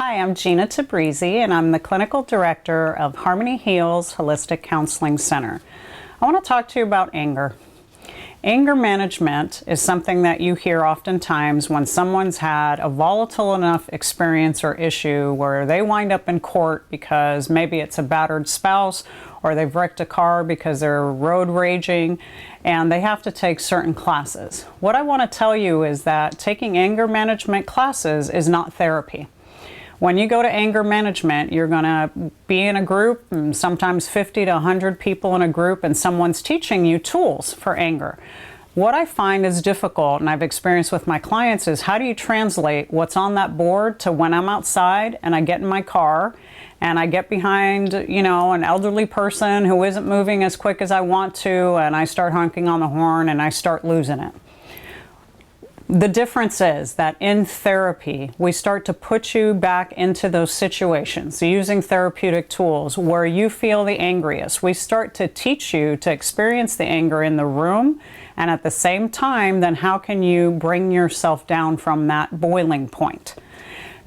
Hi, I'm Gina Tabrizi, and I'm the Clinical Director of Harmony Heals Holistic Counseling Center. I want to talk to you about anger. Anger management is something that you hear oftentimes when someone's had a volatile enough experience or issue where they wind up in court because maybe it's a battered spouse or they've wrecked a car because they're road raging and they have to take certain classes. What I want to tell you is that taking anger management classes is not therapy. When you go to anger management, you're going to be in a group, and sometimes 50 to 100 people in a group, and someone's teaching you tools for anger. What I find is difficult, and I've experienced with my clients, is how do you translate what's on that board to when I'm outside and I get in my car and I get behind, an elderly person who isn't moving as quick as I want to, and I start honking on the horn and I start losing it. The difference is that in therapy, we start to put you back into those situations using therapeutic tools where you feel the angriest. We start to teach you to experience the anger in the room, and at the same time, then how can you bring yourself down from that boiling point?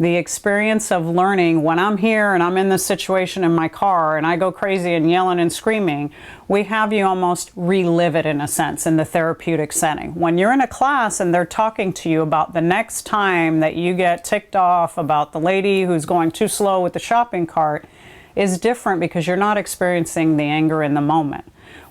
The experience of learning when I'm here and I'm in this situation in my car and I go crazy and yelling and screaming, we have you almost relive it in a sense in the therapeutic setting. When you're in a class and they're talking to you about the next time that you get ticked off about the lady who's going too slow with the shopping cart is different because you're not experiencing the anger in the moment.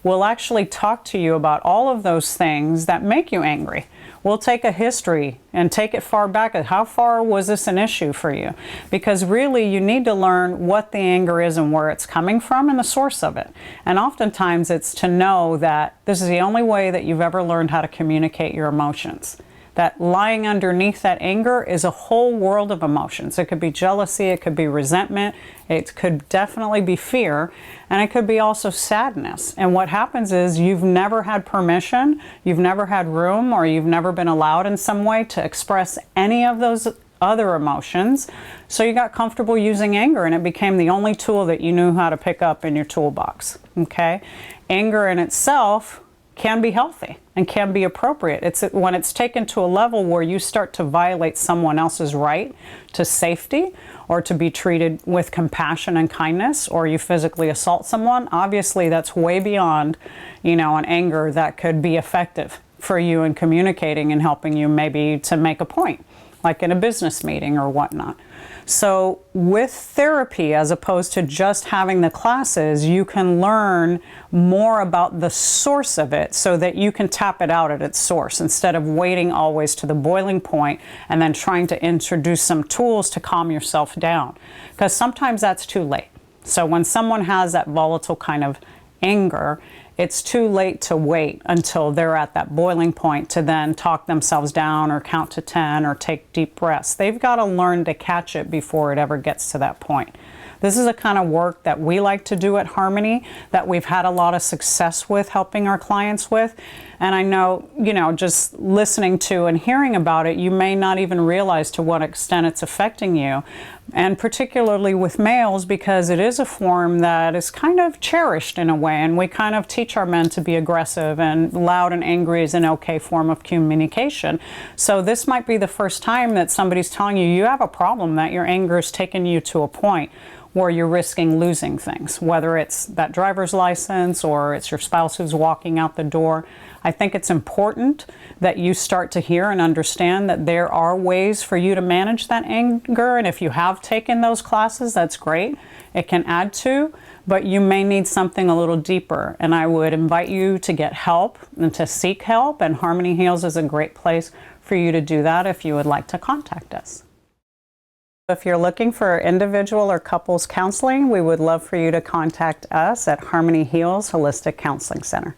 We'll actually talk to you about all of those things that make you angry. We'll take a history and take it far back. How far was this an issue for you? Because really you need to learn what the anger is and where it's coming from and the source of it. And oftentimes it's to know that this is the only way that you've ever learned how to communicate your emotions. That lying underneath that anger is a whole world of emotions. It could be jealousy, it could be resentment, it could definitely be fear, and it could be also sadness. And what happens is you've never had permission, you've never had room, or you've never been allowed in some way to express any of those other emotions. So you got comfortable using anger and it became the only tool that you knew how to pick up in your toolbox. Okay? Anger in itself can be healthy and can be appropriate. It's when it's taken to a level where you start to violate someone else's right to safety or to be treated with compassion and kindness, or you physically assault someone, obviously that's way beyond, an anger that could be effective for you in communicating and helping you maybe to make a point, like in a business meeting or whatnot. So with therapy, as opposed to just having the classes, you can learn more about the source of it so that you can tap it out at its source instead of waiting always to the boiling point and then trying to introduce some tools to calm yourself down. Because sometimes that's too late. So when someone has that volatile kind of anger, it's too late to wait until they're at that boiling point to then talk themselves down or count to 10 or take deep breaths. They've got to learn to catch it before it ever gets to that point. This is a kind of work that we like to do at Harmony, that we've had a lot of success with helping our clients with. And I know, just listening to and hearing about it, you may not even realize to what extent it's affecting you. And particularly with males, because it is a form that is kind of cherished in a way. And we kind of teach our men to be aggressive, and loud and angry is an okay form of communication. So this might be the first time that somebody's telling you you have a problem, that your anger is taking you to a point where you're risking losing things, whether it's that driver's license or it's your spouse who's walking out the door. I think it's important that you start to hear and understand that there are ways for you to manage that anger, and if you have taken those classes, that's great. It can add to, but you may need something a little deeper, and I would invite you to get help and to seek help, and Harmony Heals is a great place for you to do that if you would like to contact us. If you're looking for individual or couples counseling, we would love for you to contact us at Harmony Heals Holistic Counseling Center.